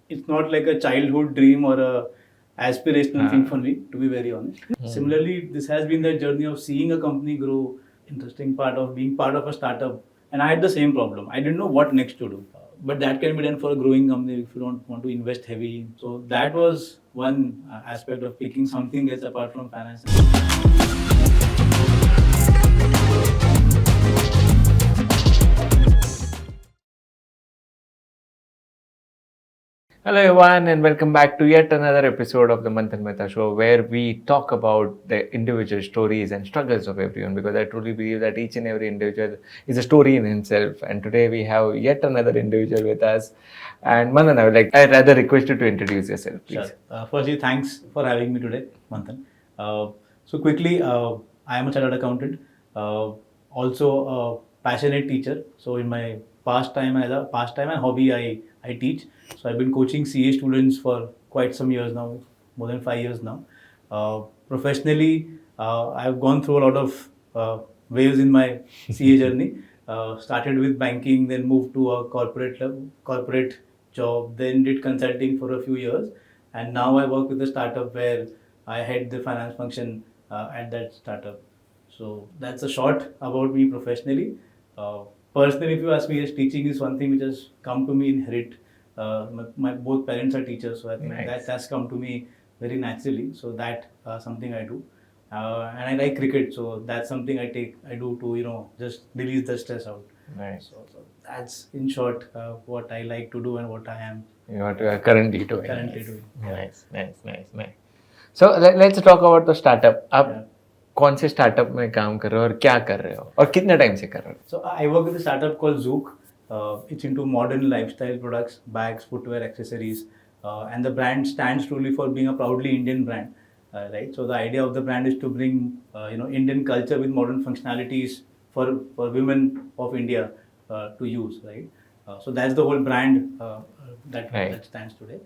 it's not like a childhood dream or a aspirational thing for me, to be very honest. Similarly, this has been the journey of seeing a company grow, interesting part of being part of a startup. And I had the same problem. I didn't know what next to do. But that can be done for a growing company if you don't want to invest heavy. So that was one aspect of picking something else apart from finance. Hello everyone and welcome back to yet another episode of the Manthan Mehta Show, where we talk about the individual stories and struggles of everyone, because I truly believe that each and every individual is a story in himself. And today we have yet another individual with us. And Manthan, I'd rather request you to introduce yourself, please. Sure. Firstly, thanks for having me today, Manthan. So quickly, I am a chartered accountant, also a passionate teacher. So in my pastime and hobby, I teach. So I've been coaching CA students for quite some years now, more than 5 years now. Professionally, I've gone through a lot of waves in my CA journey. Started with banking, then moved to a corporate job, then did consulting for a few years, and now I work with a startup where I head the finance function at that startup. So that's a short about me professionally. Uh, Personally, if you ask me, yes, teaching is one thing which has come to me inherit. My both parents are teachers, so I think Nice. that has come to me very naturally. So that something I do, and I like cricket, so that's something I do to just release the stress out. Nice. So that's in short what I like to do and what I am What you are currently doing. currently doing. Nice. So let's talk about the startup. आप Yeah. कौन से startup में काम कर रहे हो और क्या कर रहे हो और कितने टाइम से कर रहे हो? So I work with a startup called Zouk. It's into modern lifestyle products, bags, footwear, accessories, and the brand stands truly for being a proudly Indian brand, right? So the idea of the brand is to bring Indian culture with modern functionalities for women of India to use, right? So that's the whole brand that stands today.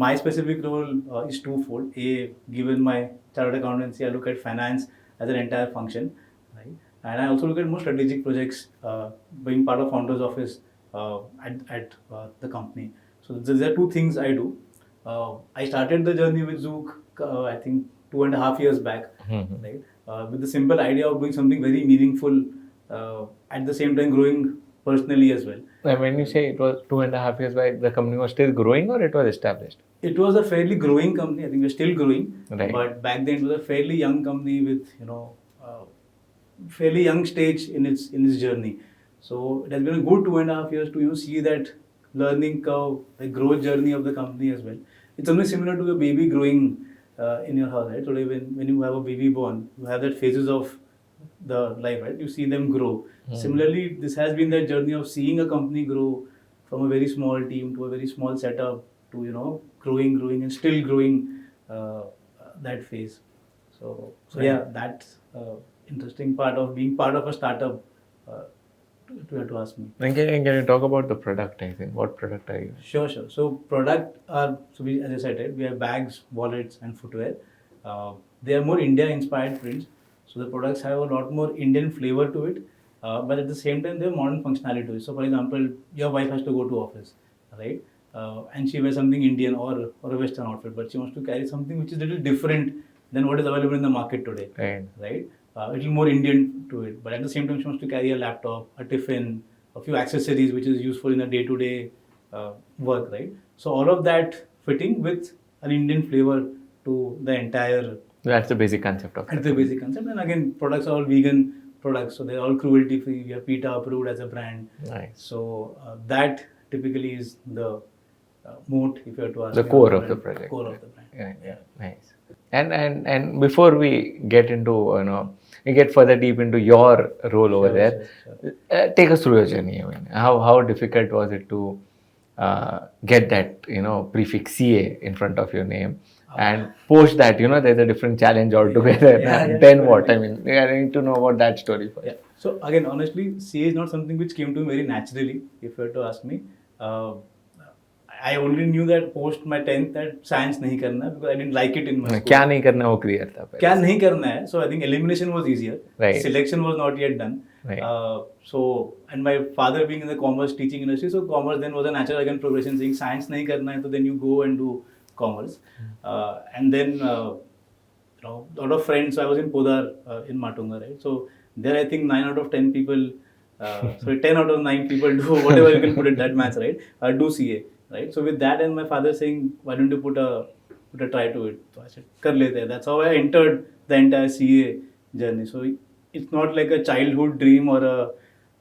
My specific role is twofold. Given my chartered accountancy, I look at finance as an entire function, right? And I also look at more strategic projects, being part of founder's office at the company. So there are two things I do. I started the journey with Zouk, I think 2.5 years back, right? With the simple idea of doing something very meaningful, at the same time growing personally as well. And when you say it was 2.5 years back, the company was still growing or it was established? It was a fairly growing company. I think we're still growing, Right. but back then it was a fairly young company with fairly young stage in its journey. So it has been a good 2.5 years to see that learning curve, the growth journey of the company as well. It's something similar to a baby growing in your house, right? So when you have a baby born, you have that phases of the life, right? You see them grow. Similarly, this has been that journey of seeing a company grow from a very small team to a very small setup to growing and still growing that phase. So yeah, that's interesting part of being part of a startup. To ask me. And can you talk about the product? I think what product are you? Sure. So product are as I said, right, we have bags, wallets, and footwear. They are more India inspired prints. So the products have a lot more Indian flavor to it, but at the same time they have modern functionality to it. So for example, your wife has to go to office, right? And she wears something Indian or a Western outfit, but she wants to carry something which is a little different than what is available in the market today, right? A little more Indian to it, but at the same time she wants to carry a laptop, a tiffin, a few accessories which is useful in a day-to-day work, right? So all of that fitting with an Indian flavor to the entire. That's the basic concept of it. That's the basic concept, and again, products are all vegan products, so they're all cruelty-free. We are PETA approved as a brand. Nice. So that typically is the moat, if you have to ask. The me, core of of the project. Core of the brand. Yeah, nice. And before we get into we get further deep into your role over there, take us through your journey. I mean, how difficult was it to get that prefix CA in front of your name, and post that there's a different challenge altogether. Then what? I mean, I need to know about that story first. Yeah. So again, honestly, CA is not something which came to me very naturally, if you were to ask me. I only knew that post my 10th that science नहीं करना है because I didn't like it in my school. क्या नहीं करना वो clear था. क्या नहीं करना है. So I think elimination was easier. Right. Selection was not yet done. Right. So, and my father being in the commerce teaching industry, so commerce then was a natural again progression, saying science nahi karna hai, so then you go and do commerce. And then, a lot of friends, so I was in Podar in Matunga, right? So there I think 9 out of 10 people, sorry, 10 out of 9 people do whatever you can put it, that maths, right? Do CA, right? So with that and my father saying, why don't you put a try to it? So I said, kar lete hai. That's how I entered the entire CA journey. So it's not like a childhood dream or a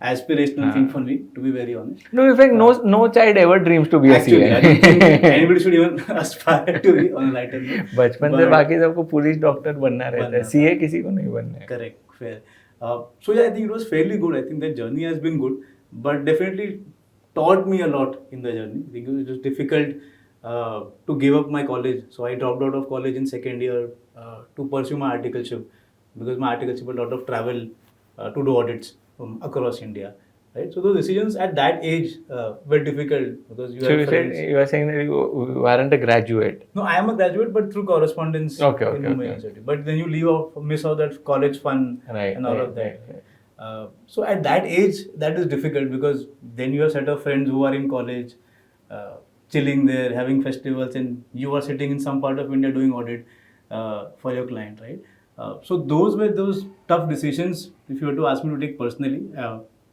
aspirational thing for me, to be very honest. No, in fact, no child ever dreams to be a Actually, CA. I don't think anybody should even aspire to be on a lighter note. बचपन से बाकी सबको police doctor बनना रहता है, CA किसी को नहीं बनना है. Correct, fair. So yeah, I think it was fairly good. I think the journey has been good, but definitely taught me a lot in the journey. I think it was difficult to give up my college. So I dropped out of college in second year to pursue my articleship, because my articleship had a lot of travel to do audits from across India. Right, so those decisions at that age were difficult, because So you are saying that you aren't a graduate. No, I am a graduate, but through correspondence in Mumbai University. But then you miss out that college fun and all of that. Right. So at that age, that is difficult, because then you have set of friends who are in college, chilling there, having festivals, and you are sitting in some part of India doing audit for your client, right? So those were those tough decisions. If you were to ask me to take personally.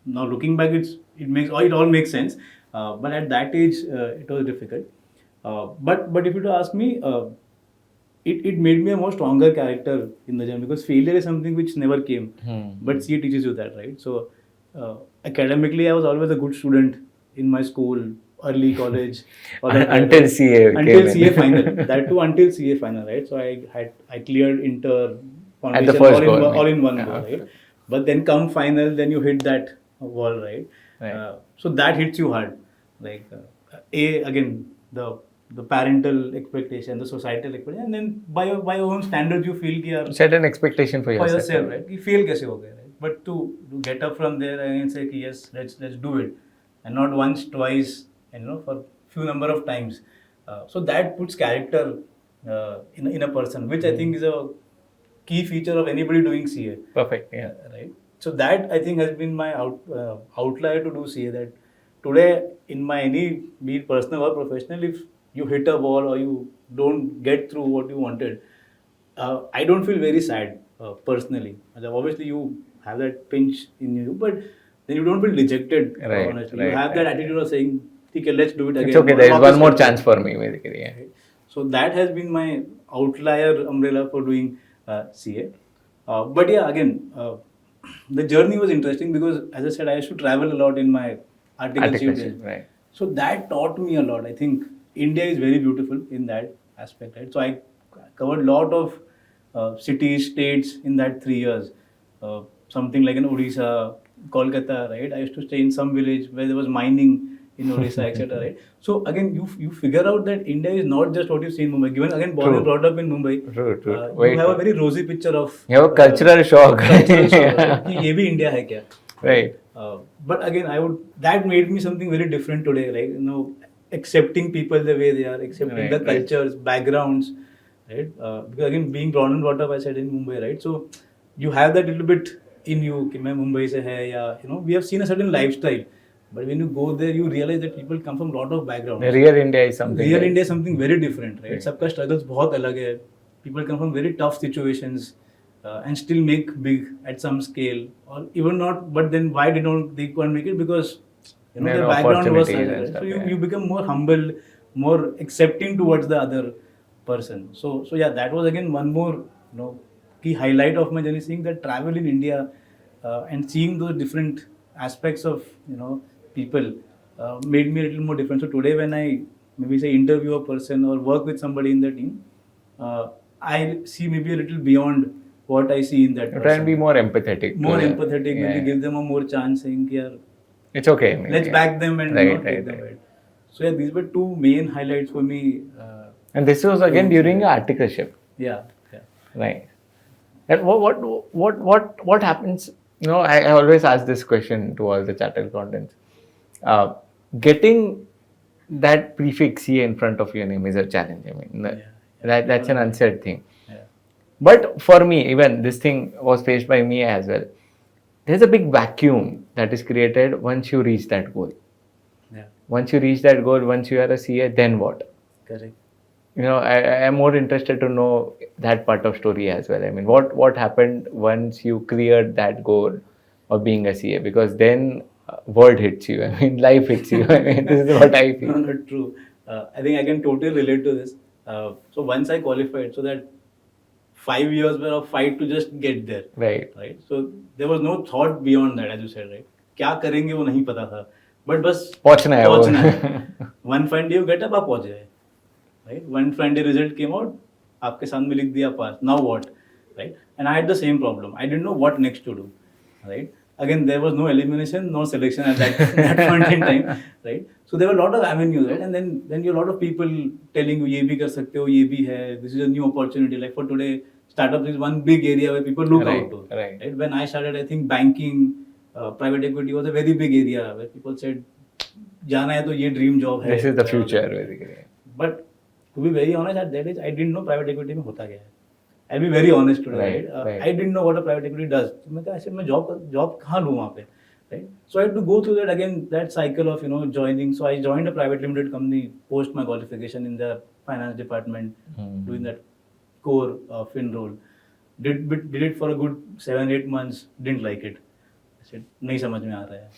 Now looking back, it all makes sense. But at that age, it was difficult. But if you were to ask me, it made me a more stronger character in the journey, because failure is something which never came. But CA teaches you that, right? So academically, I was always a good student in my school, early college, until CA final. That too until CA final, right? So I cleared inter foundation at the first all in one go, right? But then come final, then you hit that wall, right? So that hits you hard. Like again, the parental expectation, the societal expectation, and then by your own standards, you feel कि set an expectation for yourself, right? You feel कैसे हो गया, right? But to get up from there and say कि yes, let's do it, and not once, twice, and for few number of times. So that puts character in a person, which I think is a key feature of anybody doing CA. Perfect. Yeah. Right. So that I think has been my outlier to do CA. That today in my be it personal or professional, if you hit a wall or you don't get through what you wanted, I don't feel very sad personally. Obviously, you have that pinch in you, but then you don't feel rejected. Honestly, you have that attitude of saying, "Okay, let's do it again." It's okay. There is one more chance for me, basically. Yeah. Right? So that has been my outlier umbrella for doing CA. But yeah, again, the journey was interesting, because, as I said, I used to travel a lot in my articleship days. Right. So that taught me a lot. I think India is very beautiful in that aspect, right? So I covered a lot of cities, states in that 3 years. Something like in Odisha, Kolkata, right? I used to stay in some village where there was mining in Odisha, etc. Right? So again, you figure out that India is not just what you see in Mumbai. Given again born and brought up in Mumbai, True. You have a very rosy picture of. You have a cultural shock. कि ये भी India है क्या? Right. But again, that made me something very different today. Like accepting people the way they are, accepting the cultures, backgrounds, right? Because again, being born and brought up, I said, in Mumbai, right? So you have that little bit in you. कि मैं मुंबई से है, या we have seen a certain lifestyle. But when you go there, you realize that people come from a lot of backgrounds. Real India is something. India is something very different, right? सबका struggles बहुत अलग है. People come from very tough situations and still make big at some scale, or even not. But then why they can't make it? Because their background was such, right? So you become more humble, more accepting towards the other person. So yeah, that was again one more key highlight of my journey, seeing that travel in India and seeing those different aspects of people made me a little more different. So today when I maybe say interview a person or work with somebody in the team, I see maybe a little beyond what I see in that person. Try and be more empathetic. Maybe give them a more chance, saying it's okay. Maybe, let's back them and not take them right. So yeah, these were two main highlights for me. And this was again during your articleship. Yeah. Right. And what happens? I always ask this question to all the chartered accountants. Getting that prefix CA in front of your name is a challenge. I mean, that's an unsaid thing. Yeah. But for me, even this thing was faced by me as well. there's a big vacuum that is created once you reach that goal. Yeah, Once you reach that goal, once you are a CA, then what? correct. I am more interested to know that part of story as well. I mean, what happened once you cleared that goal of being a CA? Because then world hits you. I mean, life hits you. I mean, this is what I No, feel. not true. I think I can totally relate to this. So once I qualified, so that 5 years were a fight to just get there, Right. right? So there was no thought beyond that, as you said, right? क्या करेंगे वो नहीं पता था, but बस पहुंचना है वो. पहुंचना है. One fine day you get up, आप पहुंच गए, right? One fine day result came out, आपके सामने लिख दिया pass. Now what, right? And I had the same problem. I didn't know what next to do, right? Again, there was no elimination, no selection at that point in time, right? So there were a lot of avenues, right? And then you have a lot of people telling you, ये भी कर सकते हो, ये भी है. This is a new opportunity. Like for today, startups is one big area where people look Right, out to. right. When I started, I think banking, private equity was a very big area where people said, जाना है तो ये dream job है. This is the future, basically. But to be very honest, at that age, I didn't know private equity में होता क्या है. I'll be very honest today, Right, right? right. I didn't know what a private equity does. तो मैं कहा ऐसे मैं job कहाँ लूँ वहाँ पे, right? So I had to go through that again, that cycle of joining. So I joined a private limited company post my qualification in the finance department, doing that core fin role. Did it for a good 7-8 months. Didn't like it. I said नहीं समझ में आ रहा है.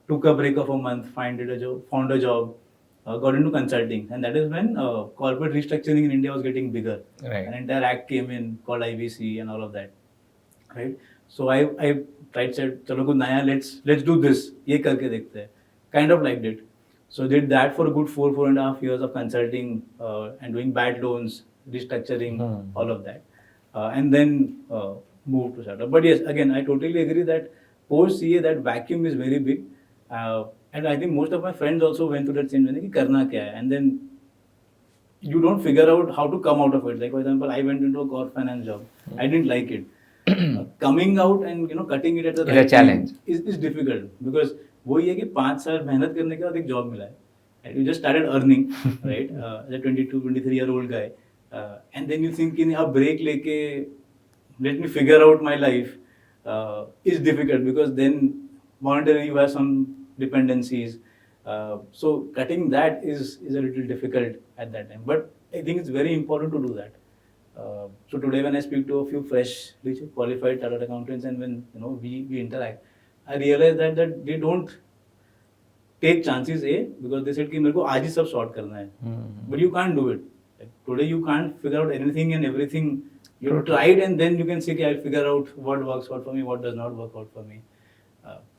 Took a break of a month, found a job. Got into consulting, and that is when corporate restructuring in India was getting bigger. Right. An entire act came in called IBC and all of that, right? So I said, चलो कुछ नया, let's do this, ये करके देखते हैं. Kind of liked it. So did that for a good 4.5 years of consulting and doing bad loans, restructuring, all of that, and then moved to startup. But yes, again, I totally agree that post CA that vacuum is very big. And I think most of my friends also went through that same journey कि करना क्या है, and then you don't figure out how to come out of it. Like for example, I went into a corp finance job. I didn't like it. Coming out and cutting it at the It's a right challenge. time is difficult, because वो ये कि 5 साल मेहनत करने के बाद एक job मिला है. And you just started earning, right? As a 22, 23-year-old guy, and then you think कि अब break लेके let me figure out my life is difficult, because then monetarily you have some dependencies. So cutting that is a little difficult at that time. But I think it's very important to do that. So today when I speak to a few freshly qualified chartered accountants, and when we interact, I realize that they don't take chances because they said कि मेरे को आज ही सब sort करना है. But you can't do it. Like, today you can't figure out anything and everything. You have tried, and then you can say I'll figure out what works out for me, what does not work out for me.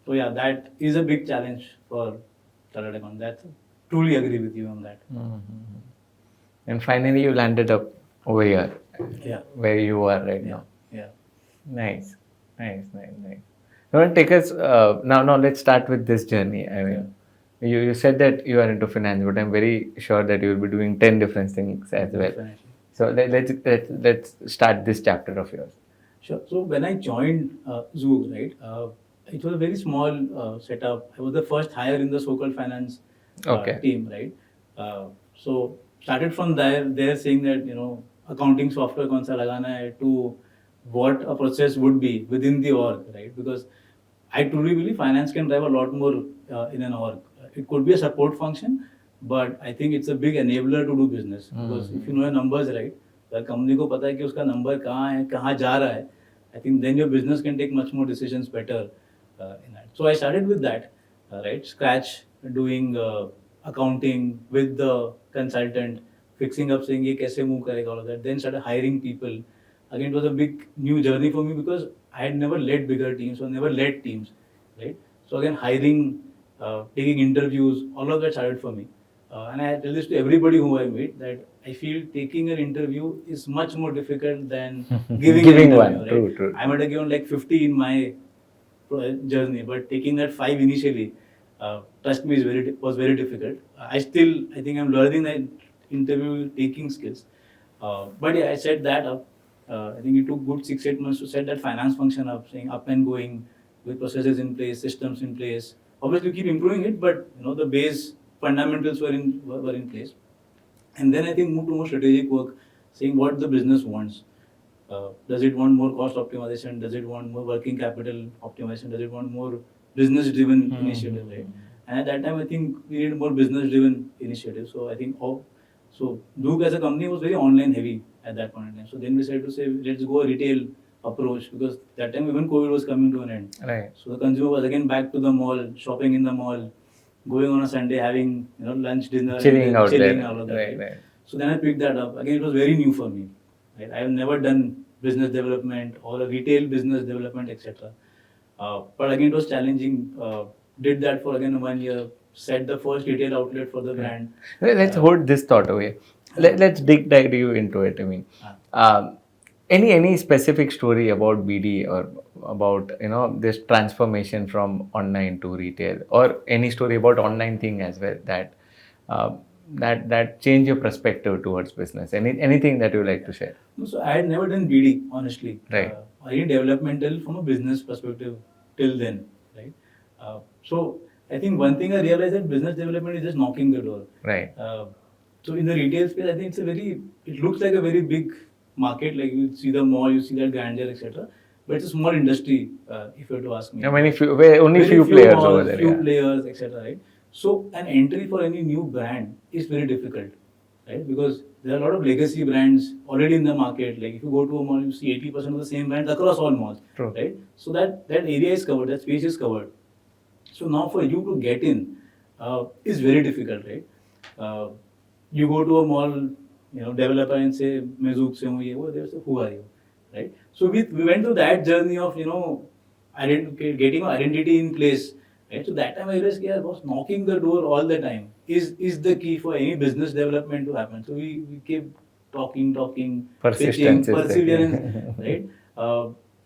So yeah, that is a big challenge for chartered accountant. That's truly agree with you on that. And finally, you landed up over here, Yeah. where you are right now. Yeah. Nice. Now, take us now. Let's start with this journey. I mean, you said that you are into finance, but I'm very sure that you will be doing 10 different things as well. Definitely. So let's start this chapter of yours. Sure. So when I joined Zouk, right, it was a very small setup. I was the first hire in the so-called finance team, right? So started from there saying that accounting software कौन सा लगाना है, to what a process would be within the org, right? Because I truly believe finance can drive a lot more in an org. It could be a support function, but I think it's a big enabler to do business. Because if you know your numbers right, अगर company को पता है कि उसका number कहाँ है, कहाँ जा रहा है, I think then your business can take much more decisions better in that. So I started with that, right? Scratch, doing accounting with the consultant, fixing up, saying ये कैसे move करेगा, all of that. Then started hiring people. Again, it was a big new journey for me because I had never led bigger teams or never led teams, right? So again, hiring, taking interviews, all of that started for me. And I tell this to everybody who I meet, that I feel taking an interview is much more difficult than giving an interview, one. Right? True. I might have given like 50 in my journey, but taking that 5 initially, trust me, was very difficult. I think I'm learning that interview taking skills. But yeah, I set that up. I think it took good 6-8 months to set that finance function up, saying up and going with processes in place, systems in place. Obviously, keep improving it, but the base fundamentals were in place. And then I think move to more strategic work, saying what the business wants. Does it want more cost optimization? Does it want more working capital optimization? Does it want more business-driven initiative, right? And at that time, I think we need more business-driven initiative. So I think, so Zouk as a company was very online heavy at that point in time. So then we decided to say, let's go a retail approach, because that time even COVID was coming to an end. Right. So the consumer was again back to the mall, shopping in the mall, going on a Sunday, having lunch, dinner, Chilling out chilling, there. all of that. Right. So then I picked that up. Again, it was very new for me. Right? I have never done business development or a retail business development, etc. But again, it was challenging. Did that for again 1 year. Set the first retail outlet for the brand. Let's hold this thought away. Let's dive you into it. I mean, any specific story about BD or about this transformation from online to retail, or any story about online thing as well that that change your perspective towards business? Anything that you like to share? No, so I had never done BD, honestly. Right. I did developmental from a business perspective till then, right? So I think one thing I realized that business development is just knocking the door. Right. So in the retail space, I think it looks like a very big market. Like you see the mall, you see that grandeur, etc. But it's a small industry, if you were to ask me. Only few players malls, over there. Few players, etc. Right. So an entry for any new brand is very difficult, right? Because there are a lot of legacy brands already in the market. Like if you go to a mall, you see 80% of the same brands across all malls. True. Right? So that area is covered, that space is covered. So now for you to get in is very difficult, right? You go to a mall, developer and say, "मैं Zouk से हूँ ये वो." They say, "Who are you?" Right? So we went through that journey of getting identity in place. Right? So that time I realized I was knocking the door all the time. Is the key for any business development to happen. So we kept talking, persistence, pitching, perseverance, right?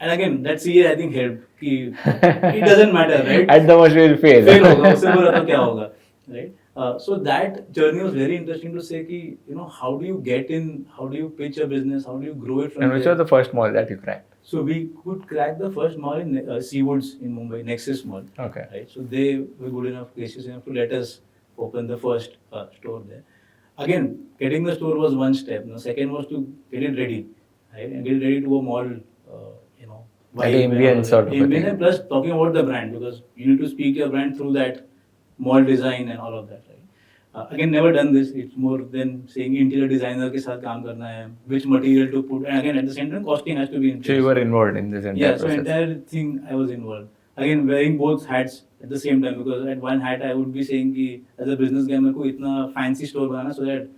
And again, that CA I think helped. It doesn't matter, right? At the most we'll fail. Fail होगा, उससे बुरा तो क्या होगा, right? So that journey was very interesting to say कि, how do you get in, how do you pitch a business, how do you grow it from And which was the first mall that you cracked? So we could crack the first mall in Seawoods in Mumbai, Nexus Mall. Okay. Right. So they were good enough, gracious enough to let us open the first store there. Again, getting the store was one step. The second was to get it ready, right, and get it ready to a mall. Like ambient sort of a thing. And plus talking about the brand, because you need to speak your brand through that mall design and all of that. Right. Again, never done this. It's more than saying interior designer के साथ काम करना है, which material to put, and again at the same time costing has to be in place. So you were involved in this entire process. So entire thing I was involved. Again, wearing both hats at the same time, because at one hat I would be saying कि as a business guy मेरे को इतना fancy store banana so that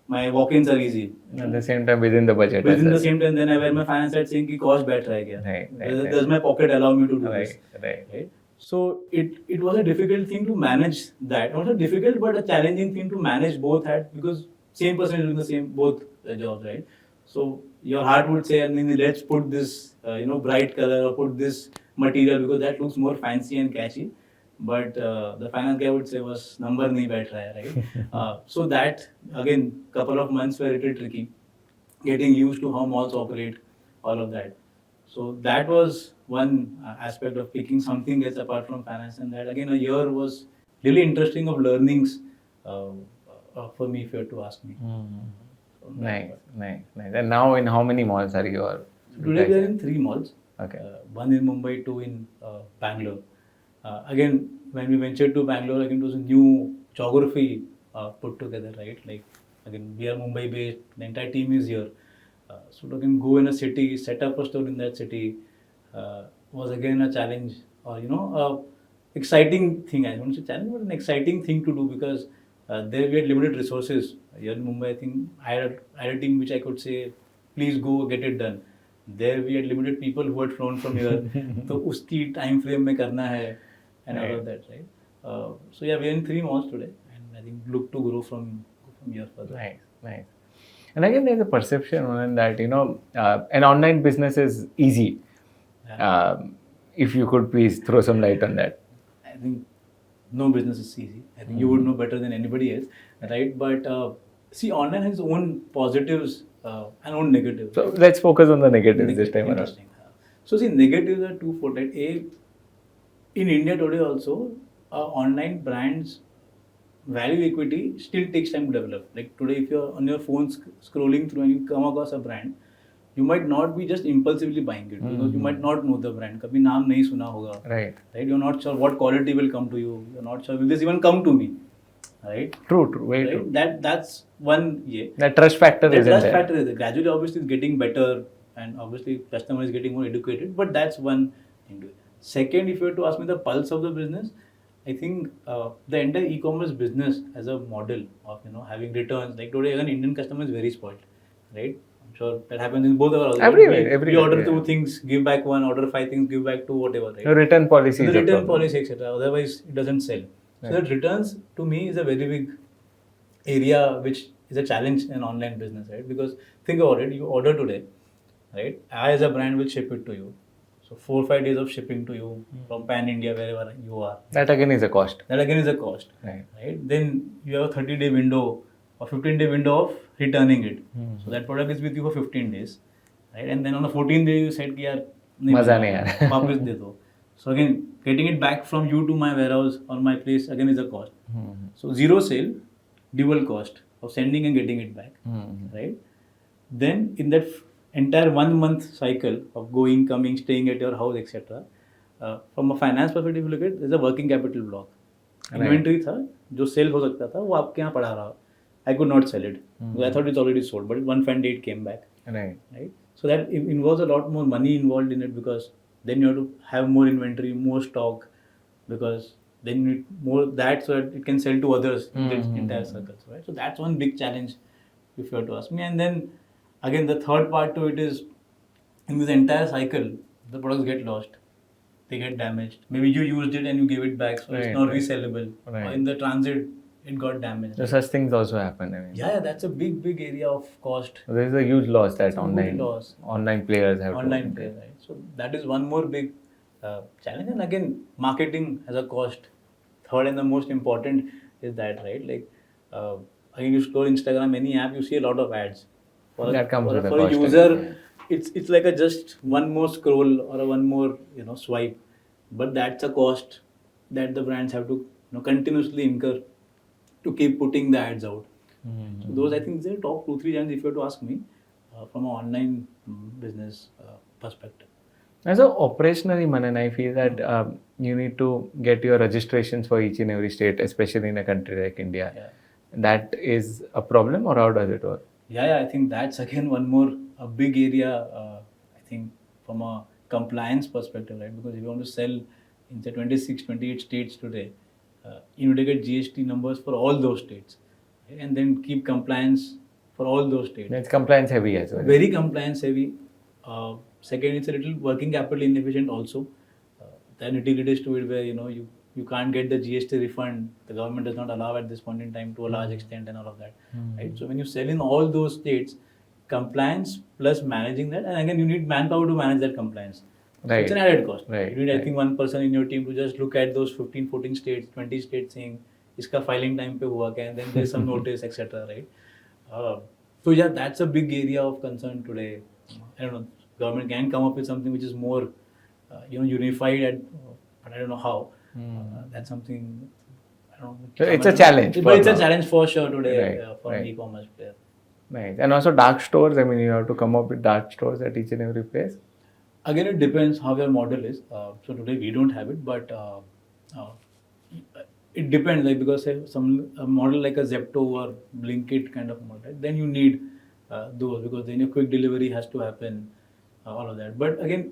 my walk-ins are easy. At the same time, within the budget. Within the same time, then I wear my finance hat saying कि cost बैठ रहा है क्या? Right. Does my pocket allow me to do this? Right. So it was a difficult thing to manage that. Not a difficult, but a challenging thing to manage both hats, because same person is doing the same both jobs, right? So your heart would say, let's put this bright color or put this material because that looks more fancy and catchy. But the finance guy would say was number nahi baith raha hai, right? So that again, couple of months were a little tricky, getting used to how malls operate, all of that. So that was one aspect of picking something else apart from finance, and that again a year was really interesting of learnings for me, if you were to ask me. So nice. And now in how many malls are you? Today we are in 3 malls. Okay. One in Mumbai, 2 in Bangalore. Again, when we ventured to Bangalore, again it was a new geography put together, right? Like again, we are Mumbai based, the entire team is here. So to again go in a city, set up a store in that city was again a challenge, or exciting thing. I won't say challenge, but an exciting thing to do, because there we had limited resources. Here in Mumbai, I think I had a team which I could say, please go get it done. There we had limited people who had flown from here. So uski time frame में करना है and all of that, right? So yeah, we are in 3 malls today, and I think look to grow from here further. Nice. And again, there's a perception on that, an online business is easy. Yeah. If you could please throw some light on that. I think no business is easy. I think you would know better than anybody else, right? But see, online has its own positives and own negatives. So let's focus on the negatives this time around. So see, negatives are twofold. Right? In India today also, online brands value equity still takes time to develop. Like today, if you're on your phone scrolling through and you come across a brand, you might not be just impulsively buying it because you might not know the brand. कभी नाम नहीं सुना होगा. Right. Right. You're not sure what quality will come to you. You're not sure will this even come to me. Right. True. Very right? true. That's one. Yeah. That trust factor The is in trust there. factor is there. Gradually, obviously, it's getting better, and obviously, customer is getting more educated. But that's one thing to it. Second, if you were to ask me the pulse of the business, I think the entire e-commerce business as a model of having returns. Like today, an Indian customer is very spoiled, right? I'm sure that happens in both of our houses. Everywhere. We order 2 things, give back 1. Order 5 things, give back 2. Whatever, right? The return policy. So the return policy, etc. Otherwise, it doesn't sell. Right. So that returns to me is a very big area which is a challenge in online business, right? Because think about it, you order today, right? I as a brand will ship it to you. So 4-5 days of shipping to you from pan India, wherever you are. That again is a cost. Right? Then you have a 30-day window or 15-day window of returning it. So that product is with you for 15 days, right? And then on the 14th day you said कि यार नहीं मजा नहीं आ रहा. वापस दे दो. So again, getting it back from you to my warehouse or my place again is a cost. So zero sale, dual cost of sending and getting it back, right? Then in that entire 1 month cycle of going, coming, staying at your house, etc. From a finance perspective, look at there's a working capital block. Inventory था जो sell हो सकता था वो आपके यहाँ पड़ा रहा. I could not sell it. Because I thought it's already sold, but one fine day it came back. Right. So that involves a lot more money involved in it because then you have to have more inventory, more stock, because then you need more that so that it can sell to others in the entire circle. Right. So that's one big challenge if you were to ask me. And then again the third part to it is in this entire cycle the products get lost. They get damaged. Maybe you used it and you gave it back, so it's not resellable. Right. Or in the transit, it got damaged. So such things also happen. Yeah, that's a big area of cost. There is a huge loss that online players have. Online players, right? So that is one more big challenge. And again, marketing has a cost. Third and the most important is that, right? Like, again, you scroll Instagram, any app, you see a lot of ads. For a user, it's like a just one more scroll or a one more swipe, but that's a cost that the brands have to continuously incur to keep putting the ads out. So those I think are top 2-3 challenges if you were to ask me from an online business perspective. And so operationally, Manan, I feel that you need to get your registrations for each and every state, especially in a country like India. Yeah. That is a problem, or how does it work? Yeah, I think that's again one more a big area. I think from a compliance perspective, right? Because if you want to sell in say 26, 28 states today, you need to get GST numbers for all those states, right? And then keep compliance for all those states. It's compliance heavy as well. Very compliance heavy. Second, it's a little working capital inefficient also. The nitty-gritties to it where you can't get the GST refund. The government does not allow at this point in time to a large extent and all of that. Right? So when you sell in all those states, compliance plus managing that, and again you need manpower to manage that compliance. So it's an added cost. Right. You need I think one person in your team to just look at those 15, 14 states, 20 states saying, iska filing time pe hua kya, and then there's some notice, etc. Right? So yeah, that's a big area of concern today. I don't know, government can come up with something which is more unified, but I don't know how. That's something I don't know. So it's a challenge. But it's a challenge for sure today for an e-commerce player. Nice. And also dark stores. I mean, you have to come up with dark stores at each and every place. Again, it depends how your model is. So today we don't have it, but it depends. Like because a model like a Zepto or Blinkit kind of model, then you need those because then your quick delivery has to happen, all of that. But again,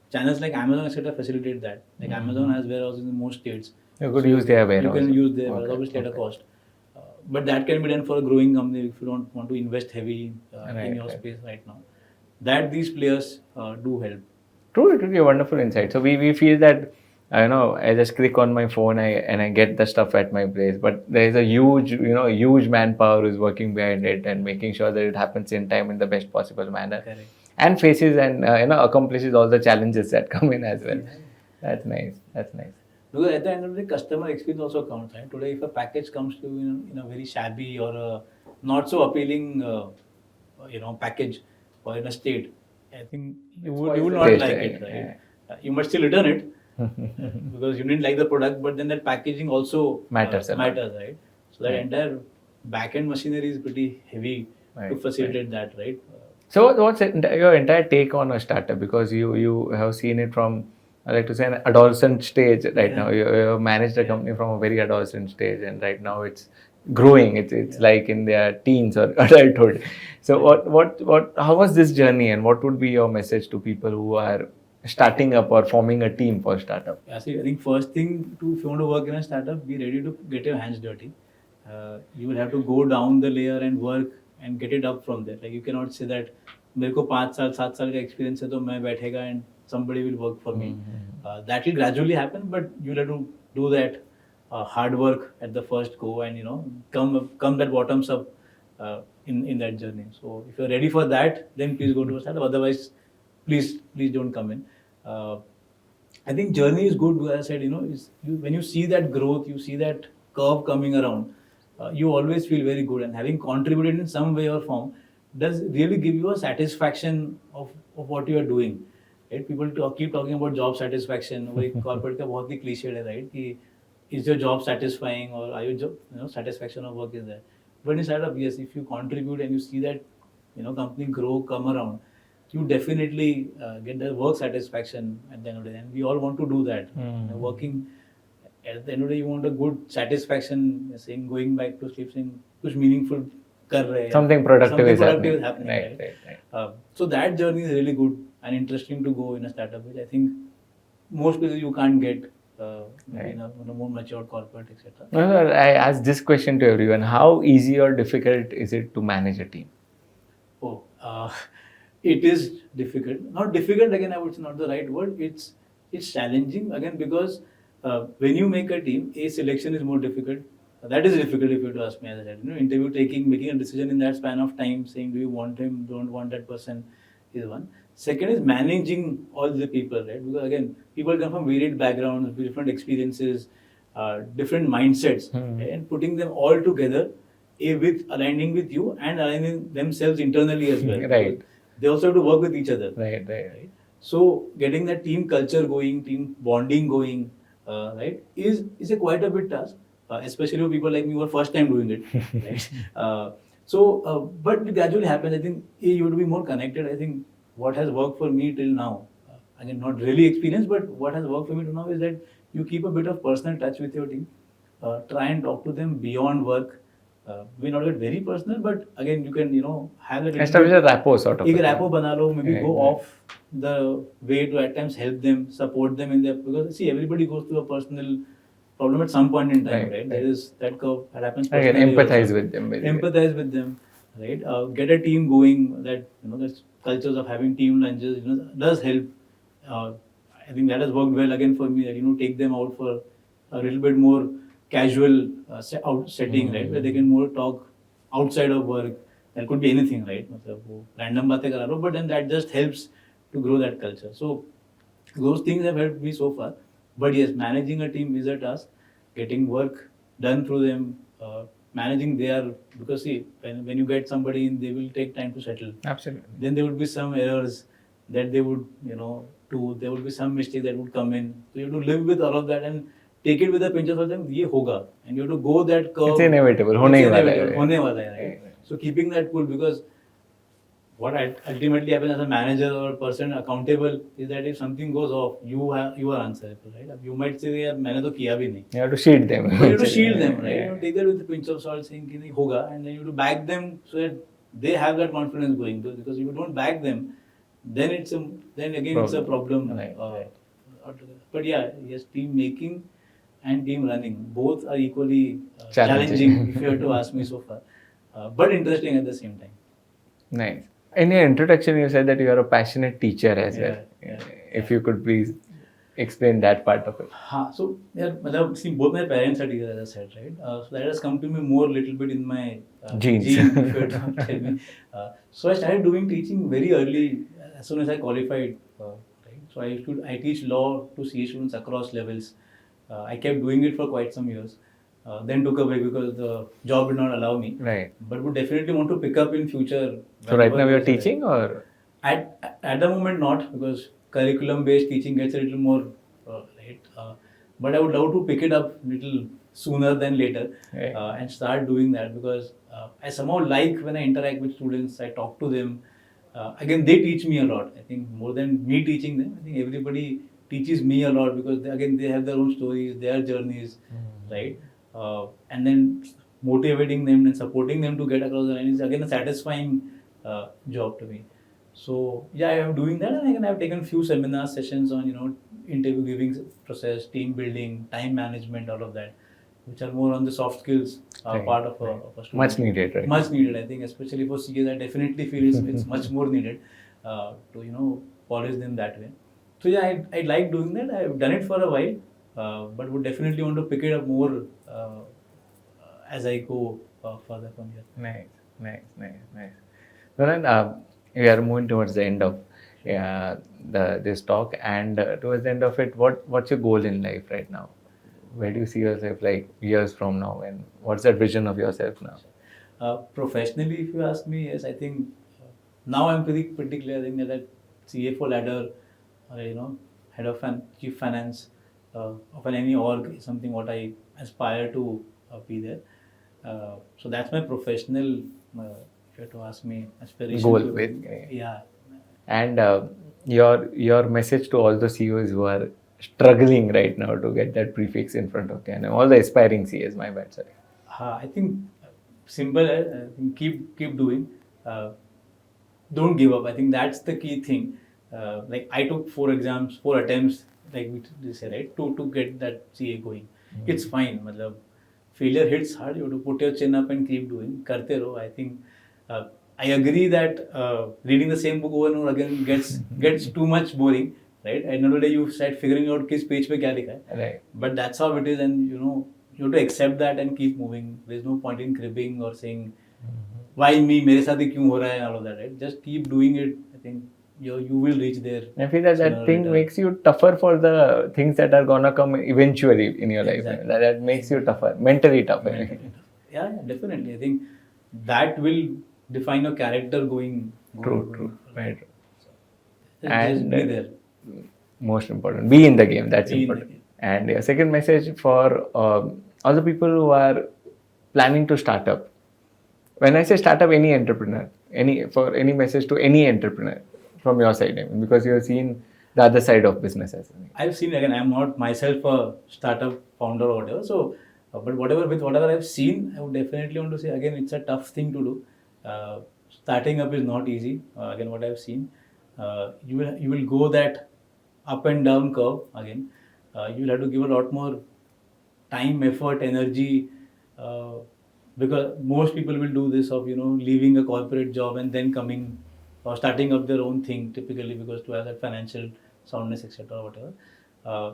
channels like Amazon etc. facilitate that. Like Amazon has warehouses in most states. You could use their warehouse. You can use their warehouse, obviously at a cost. But that can be done for a growing company if you don't want to invest heavy in your space right now. That these players do help. True, it would be a wonderful insight. So we feel that I just click on my phone and I get the stuff at my place. But there is a huge manpower who's working behind it and making sure that it happens in time in the best possible manner. Correct. And faces and accomplishes all the challenges that come in as well. Yeah. That's nice. Because at the end of the day, customer experience also counts, right? Today, if a package comes to you in a very shabby or a not so appealing, package or in a state, I think you will not like it, right? Yeah. You must still return it because you didn't like the product, but then that packaging also matters, right? So that entire back-end machinery is pretty heavy to facilitate that, right? So what's your entire take on a startup? Because you have seen it from, I like to say, an adolescent stage right now. You have managed a company from a very adolescent stage, and right now it's growing. It's like in their teens or adulthood. So what how was this journey, and what would be your message to people who are starting up or forming a team for startup? Yeah, see, I think first thing to, if you want to work in a startup, be ready to get your hands dirty. You will have to go down the layer and work and get it up from there. Like you cannot say that मेरे को 5 साल 7 साल का experience है तो मैं बैठेगा and somebody will work for me. That will gradually happen, but you'll have to do that hard work at the first go, and come that bottoms up in that journey. So if you're ready for that, then please go to a startup. Otherwise, please don't come in. I think journey is good. As I said, when you see that growth, you see that curve coming around, you always feel very good. And having contributed in some way or form does really give you a satisfaction of what you are doing. Right? People keep talking about job satisfaction. Corporate का बहुत ही cliche है, right? कि is your job satisfying, or are your satisfaction of work is there? But in startup, yes, if you contribute and you see that company grow, come around, you definitely get the work satisfaction at the end of the day. And we all want to do that. Working at the end of the day, you want a good satisfaction, saying going back to sleep, saying कुछ meaningful कर रहे हैं. Something productive is happening. Right. So that journey is really good and interesting to go in a startup, which I think most places you can't get in a more mature corporate, etc. I ask this question to everyone: how easy or difficult is it to manage a team? It is difficult. Not difficult again, I would say not the right word. It's challenging again, because when you make a team, selection is more difficult. That is difficult if you have to ask me, as I said. Interview taking, making a decision in that span of time, saying do you want him, don't want that person, is one. Second is managing all the people, right? Because again, people come from varied backgrounds, different experiences, different mindsets, and putting them all together, with aligning with you and aligning themselves internally as well. Right. They also have to work with each other. Right. So getting that team culture going, team bonding going, right, is a quite a big task, especially for people like me who are first time doing it. Right. But it gradually happens. I think you have to be more connected. I think what has worked for me till now, again, not really experienced, but what has worked for me till now is that you keep a bit of personal touch with your team. Try and talk to them beyond work. We not get very personal, but again, you can have that establish a rapport sort of. एक rapport बना लो, maybe go off the way to at times help them, support them in their, because see, everybody goes through a personal problem at some point in time, right? There is that curve that happens. Again, empathize with them. Empathize with them, right? Get a team going. That the cultures of having team lunches, does help. I think that has worked well again for me. That take them out for a little bit more casual setting, right, where they can more talk outside of work. That could be anything, right? Random बातें करा लो, but then that just helps to grow that culture. So those things have helped me so far. But yes, managing a team is a task. Getting work done through them, managing because see, when you get somebody in, they will take time to settle. Absolutely. Then there would be some errors that they would, do. There would be some mistake that would come in. So you have to live with all of that and take it with a pinch of salt. ये होगा, and you have to go that curve. It's inevitable. होने वाला है, right? So keeping that cool, because what ultimately happens as a manager or a person accountable is that if something goes off, you are answerable, right? You might say यार मैंने तो किया भी नहीं. You have to shield them. But you have to shield them, right? You have to take that with a pinch of salt, saying कि नहीं होगा, and then you have to back them so that they have that confidence going. Because if you don't back them, then it's a problem. Right. But yes, team making and team running both are equally challenging if you have to ask me so far, but interesting at the same time. Nice. In your introduction, you said that you are a passionate teacher as well. If you could please explain that part of it. So see, both my parents are teachers, as I said, right? So that has come to me more little bit in my genes. If you have to tell me. So I started doing teaching very early, as soon as I qualified. Right? So I teach law to CA students across levels. I kept doing it for quite some years. Then took a break because the job did not allow me. Right. But would definitely want to pick up in future. So right now you're teaching, or? At the moment not, because curriculum based teaching gets a little more right. But I would love to pick it up little sooner than later, and start doing that, because I somehow like when I interact with students, I talk to them. again, they teach me a lot. I think more than me teaching them, I think everybody teaches me a lot because again they have their own stories, their journeys, right? And then motivating them and supporting them to get across the line is again a satisfying job to me. So yeah, I am doing that, and again I've taken few seminar sessions on interview giving process, team building, time management, all of that, which are more on the soft skills Right, part of a student. Much needed, right? Much needed, I think, especially for CAs. I definitely feel it's much more needed to polish them that way. So yeah, I like doing that. I've done it for a while, but would definitely want to pick it up more as I go further from here. Nice. So then we are moving towards the end of this talk, and towards the end of it, what's your goal in life right now? Where do you see yourself like years from now, and what's that vision of yourself now? Professionally, if you ask me, yes, I think now I'm pretty clear. I think that CFO ladder, head of chief finance of any org is something what I aspire to be there. So that's my professional, if you have to ask me, aspiration. Goal to, with yeah. And your message to all the CEOs who are struggling right now to get that prefix in front of them, and all the aspiring CAs, my bad, sorry. I think simple. I think keep doing. Don't give up. I think that's the key thing. Like I took 4 exams, 4 attempts, like we say, right, to get that CA going. It's fine. Matlab, failure hits hard. You have to put your chin up and keep doing. Karte raho. I think I agree that reading the same book over and over again gets too much boring, right? At the end of the day, you start figuring out किस page पे क्या लिखा है. Right. But that's how it is, and you have to accept that and keep moving. There's no point in cribbing or saying why me, मेरे साथ ही क्यों हो रहा है, all of that, right? Just keep doing it. I think you will reach there. I feel that thing makes you tougher for the things that are gonna come eventually in your life. Exactly. That makes you tougher, mentally tougher. Yeah, definitely. I think that will define your character going. True. Right. Just be there. Most important, be in the game. That's Be in the important. game. And your second message for all the people who are planning to start up. When I say startup, any entrepreneur, any message to any entrepreneur from your side, I mean, because you have seen the other side of businesses. I've seen, again, I'm not myself a startup founder or whatever. So, but whatever I've seen, I would definitely want to say, again, it's a tough thing to do. Starting up is not easy. Again, what I've seen, you will go that up and down curve again. You'll have to give a lot more time, effort, energy. Because most people will do this of leaving a corporate job and then coming or starting up their own thing, typically because to have that financial soundness, etc., whatever.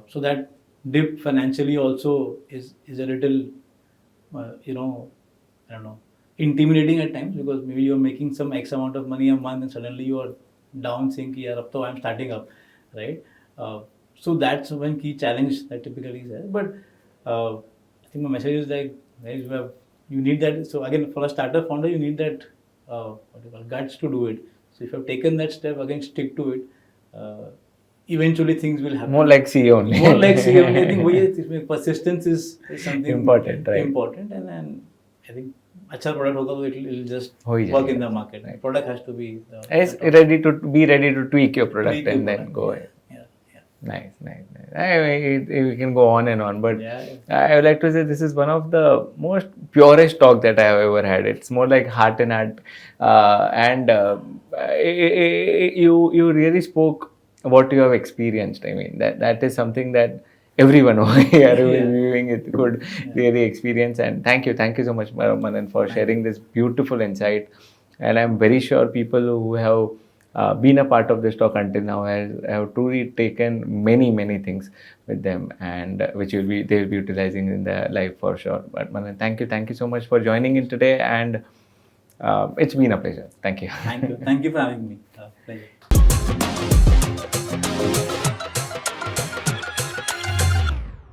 So that dip financially also is a little I don't know, intimidating at times, because maybe you're making some X amount of money a month and suddenly you are down saying ki yaar ab to I'm starting up, right? So that's one key challenge that typically is there. But I think my message is like, guys, you need that. So again, for a startup founder, you need that guts to do it. So if you have taken that step, again, stick to it. Eventually things will happen. More like CEO only. More like CEO only. I think persistence is something important, right? Important, and then I think अच्छा product होगा तो it'll just हो ही work जाएगा. in the market. Right. Product has to be ready to tweak your product Tweak and your then product. go ahead. Yeah. Nice. I mean, we can go on and on, but Yeah. I would like to say this is one of the most purest talk that I have ever had. It's more like heart and heart, and you really spoke what you have experienced. I mean, that is something that everyone over here who is viewing it could really experience. And thank you so much, Manan, for sharing this beautiful insight. And I'm very sure people who have been a part of this talk until now have truly taken many things with them, and which they'll be utilizing in their life for sure. But Manan, thank you so much for joining in today, and it's been a pleasure. Thank you. Thank you for having me. Pleasure.